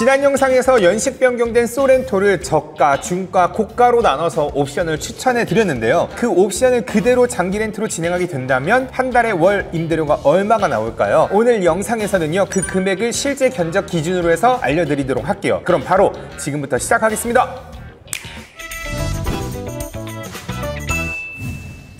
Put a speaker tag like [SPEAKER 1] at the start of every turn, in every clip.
[SPEAKER 1] 지난 영상에서 연식 변경된 소렌토를 저가, 중가, 고가로 나눠서 옵션을 추천해 드렸는데요. 그 옵션을 그대로 장기 렌트로 진행하게 된다면 한 달에 월 임대료가 얼마가 나올까요? 오늘 영상에서는요, 그 금액을 실제 견적 기준으로 해서 알려드리도록 할게요. 그럼 바로 지금부터 시작하겠습니다.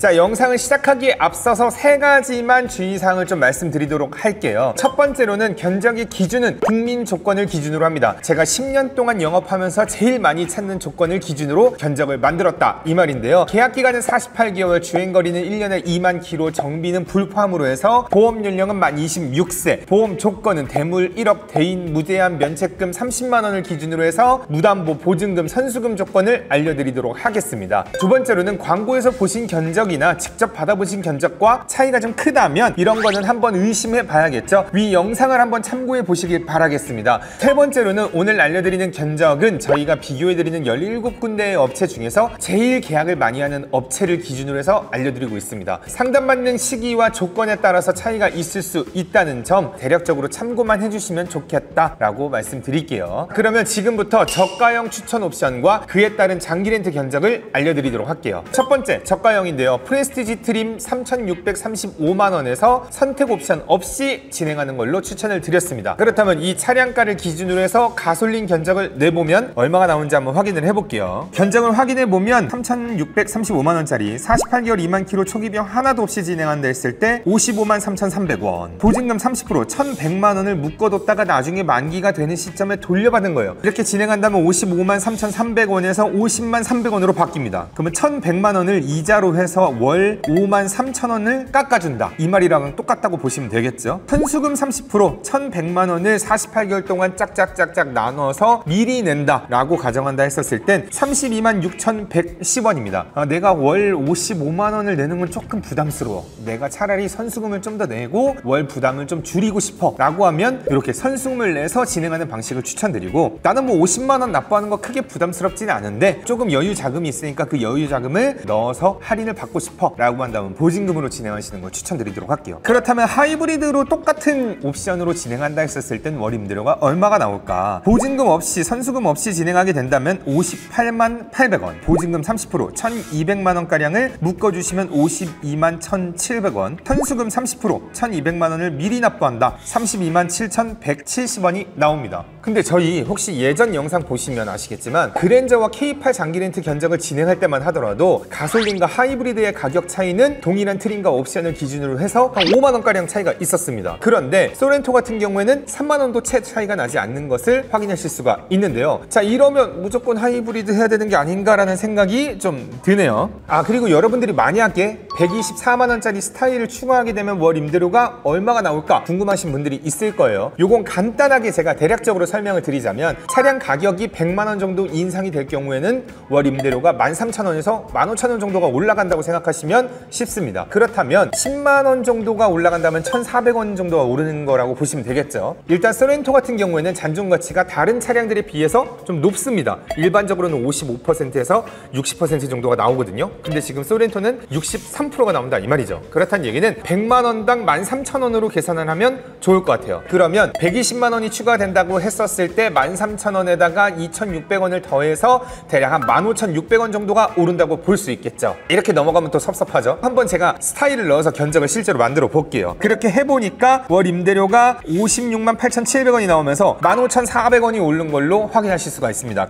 [SPEAKER 1] 자, 영상을 시작하기에 앞서서 세 가지만 주의사항을 좀 말씀드리도록 할게요. 첫 번째로는 견적의 기준은 국민 조건을 기준으로 합니다. 제가 10년 동안 영업하면서 제일 많이 찾는 조건을 기준으로 견적을 만들었다 이 말인데요. 계약기간은 48개월, 주행거리는 1년에 2만 킬로, 정비는 불포함으로 해서 보험 연령은 만 26세, 보험 조건은 대물 1억, 대인, 무제한, 면책금 30만 원을 기준으로 해서 무담보, 보증금, 선수금 조건을 알려드리도록 하겠습니다. 두 번째로는 광고에서 보신 견적 이나 직접 받아보신 견적과 차이가 좀 크다면 이런 거는 한번 의심해 봐야겠죠. 위 영상을 한번 참고해 보시길 바라겠습니다. 세 번째로는 오늘 알려드리는 견적은 저희가 비교해드리는 17군데의 업체 중에서 제일 계약을 많이 하는 업체를 기준으로 해서 알려드리고 있습니다. 상담받는 시기와 조건에 따라서 차이가 있을 수 있다는 점 대략적으로 참고만 해주시면 좋겠다라고 말씀드릴게요. 그러면 지금부터 저가형 추천 옵션과 그에 따른 장기 렌트 견적을 알려드리도록 할게요. 첫 번째 저가형인데요. 프레스티지 트림 3,635만원에서 선택 옵션 없이 진행하는 걸로 추천을 드렸습니다. 그렇다면 이 차량가를 기준으로 해서 가솔린 견적을 내보면 얼마가 나오는지 한번 확인을 해볼게요. 견적을 확인해보면 3,635만원짜리 48개월 2만 킬로 초기비용 하나도 없이 진행한다 했을 때 55만 3,300원, 보증금 30% 1,100만원을 묶어뒀다가 나중에 만기가 되는 시점에 돌려받은 거예요. 이렇게 진행한다면 55만 3,300원에서 50만 300원으로 바뀝니다. 그러면 1,100만원을 이자로 해서 월 5만 3천원을 깎아준다 이 말이랑은 똑같다고 보시면 되겠죠. 현수금 30% 1,100만원을 48개월 동안 짝짝짝짝 나눠서 미리 낸다 라고 가정한다 했었을 땐 32만 6,110원입니다. 내가 월 55만원을 내는 건 조금 부담스러워, 내가 차라리 선수금을 좀 더 내고 월 부담을 좀 줄이고 싶어 라고 하면 이렇게 선수금을 내서 진행하는 방식을 추천드리고, 나는 뭐 50만원 납부하는 거 크게 부담스럽지는 않은데 조금 여유 자금이 있으니까 그 여유 자금을 넣어서 할인을 받고 싶어 라고 한다면 보증금으로 진행하시는 걸 추천드리도록 할게요. 그렇다면 하이브리드로 똑같은 옵션으로 진행한다 했었을 땐 월 임대료가 얼마가 나올까? 보증금 없이 선수금 없이 진행하게 된다면 58만 800원, 보증금 30% 1,200만원가량을 묶어주시면 52만 1,700원, 현수금 30% 1,200만원을 미리 납부한다 32만 7,170원이 나옵니다. 근데 저희 혹시 예전 영상 보시면 아시겠지만 그랜저와 K8 장기 렌트 견적을 진행할 때만 하더라도 가솔린과 하이브리드의 가격 차이는 동일한 트림과 옵션을 기준으로 해서 한 5만원가량 차이가 있었습니다. 그런데 소렌토 같은 경우에는 3만원도 채 차이가 나지 않는 것을 확인하실 수가 있는데요. 자, 이러면 무조건 하이브리드 해야 되는 게 아닌가라는 생각이 좀 드네요. 그리고 여러분들이 만약에 124만원짜리 스타일을 추가하게 되면 월 임대료가 얼마가 나올까 궁금하신 분들이 있을 거예요. 요건 간단하게 제가 대략적으로 설명을 드리자면 차량 가격이 100만원 정도 인상이 될 경우에는 월 임대료가 13,000원에서 15,000원 정도가 올라간다고 생각하시면 쉽습니다. 그렇다면 10만원 정도가 올라간다면 1,400원 정도가 오르는 거라고 보시면 되겠죠. 일단 소렌토 같은 경우에는 잔존 가치가 다른 차량들에 비해서 좀 높습니다. 일반적으로는 55%에서 60% 정도가 나오거든요. 근데 지금 소렌토는 63%가 나온다 이 말이죠. 그렇다는 얘기는 100만원당 13,000원으로 계산을 하면 좋을 것 같아요. 그러면 120만원이 추가된다고 했었을 때 13,000원에다가 2,600원을 더해서 대략 한 15,600원 정도가 오른다고 볼 수 있겠죠. 이렇게 넘어가면 또 섭섭하죠. 한번 제가 스타일을 넣어서 견적을 실제로 만들어 볼게요. 그렇게 해보니까 월 임대료가 56만 8,700원이 나오면서 15,400원이 오른 걸로 확인하실 수가 있습니다.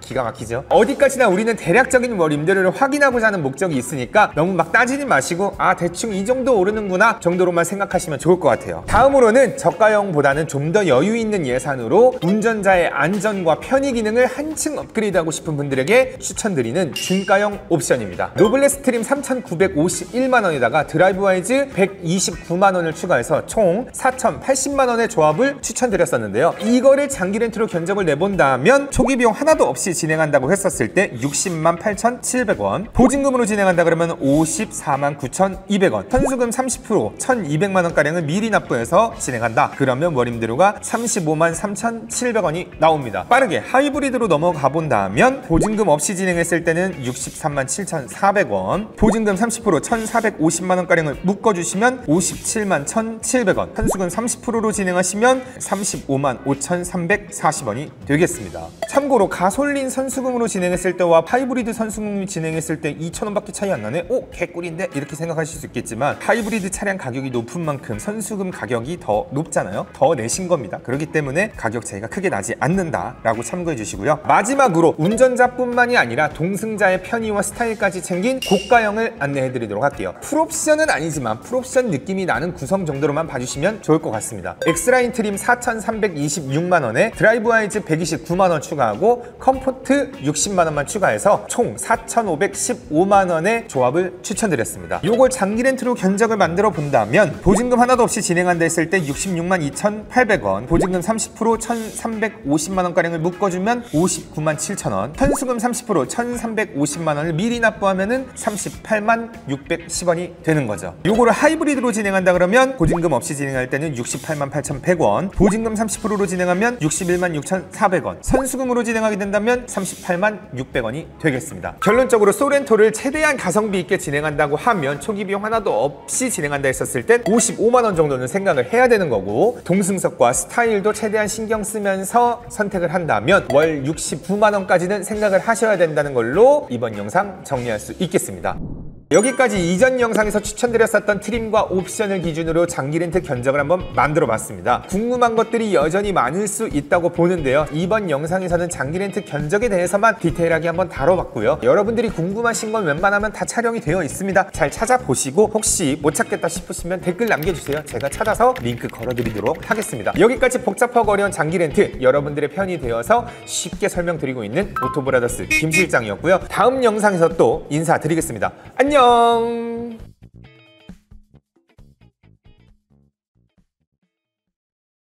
[SPEAKER 1] 기가 막히죠. 어디까지나 우리는 대략적인 월 임대료를 확인하고자 하는 목적이 있으니까 너무 막 따지지 마시고 대충 이 정도 오르는구나 정도로만 생각하시면 좋을 것 같아요. 다음으로는 저가형보다는 좀 더 여유 있는 예산으로 운전자의 안전과 편의 기능을 한층 업그레이드하고 싶은 분들에게 추천드리는 중가형 옵션입니다. 노블레스 트림 3,951만원에다가 드라이브와이즈 129만원을 추가해서 총 4,080만원의 조합을 추천드렸었는데요. 이거를 장기 렌트로 견적을 내본다면 초기 비용 하나도 없이 진행한다고 했었을 때 60만 8,700원, 보증금으로 진행한다 그러면 54만 9,200원, 현수금 30% 1,200만 원가량을 미리 납부해서 진행한다 그러면 월 임대료가 35만 3,700원이 나옵니다. 빠르게 하이브리드로 넘어가 본다면 보증금 없이 진행했을 때는 63만 7,400원, 보증금 30% 1,450만 원가량을 묶어주시면 57만 1,700원, 현수금 30%로 진행하시면 35만 5,340원이 되겠습니다. 참고로 가솔린 선수금으로 진행했을 때와 하이브리드 선수금이 진행했을 때 2,000원밖에 차이 안 나네? 오, 개꿀인데? 이렇게 생각하실 수 있겠지만 하이브리드 차량 가격이 높은 만큼 선수금 가격이 더 높잖아요. 더 내신 겁니다. 그렇기 때문에 가격 차이가 크게 나지 않는다라고 참고해 주시고요. 마지막으로 운전자뿐만이 아니라 동승자의 편의와 스타일까지 챙긴 고가형을 안내해 드리도록 할게요. 풀옵션은 아니지만 풀옵션 느낌이 나는 구성 정도로만 봐주시면 좋을 것 같습니다. X라인 트림 4,326만원에 드라이브 와이즈 129만원 추가하고 컴포트 60만원만 추가해서 총 4,515만원의 조합을 추천드렸습니다. 요걸 장기 렌트로 견적을 만들어 본다면 보증금 하나도 없이 진행한다 했을 때 66만 2,800원, 보증금 30% 1,350만원가량을 묶어주면 59만 7천원, 현수금 30% 1,350만원을 미리 납부하면은 38만 610원이 되는 거죠. 요거를 하이브리드로 진행한다 그러면 보증금 없이 진행할 때는 68만 8,100원, 보증금 30%로 진행하면 61만 6,400원, 선수금으로 진행하게 된다면 38만 600원이 되겠습니다. 결론적으로 쏘렌토를 최대한 가성비 있게 진행한다고 하면 초기 비용 하나도 없이 진행한다 했었을 땐 55만원 정도는 생각을 해야 되는 거고, 동승석과 스타일도 최대한 신경 쓰면서 선택을 한다면 월 69만원까지는 생각을 하셔야 된다는 걸로 이번 영상 정리할 수 있겠습니다. 여기까지 이전 영상에서 추천드렸었던 트림과 옵션을 기준으로 장기 렌트 견적을 한번 만들어 봤습니다. 궁금한 것들이 여전히 많을 수 있다고 보는데요. 이번 영상에서는 장기 렌트 견적에 대해서만 디테일하게 한번 다뤄봤고요. 여러분들이 궁금하신 건 웬만하면 다 촬영이 되어 있습니다. 잘 찾아보시고 혹시 못 찾겠다 싶으시면 댓글 남겨주세요. 제가 찾아서 링크 걸어드리도록 하겠습니다. 여기까지 복잡하고 어려운 장기 렌트 여러분들의 편이 되어서 쉽게 설명드리고 있는 오토브라더스 김 실장이었고요. 다음 영상에서 또 인사드리겠습니다. 안녕.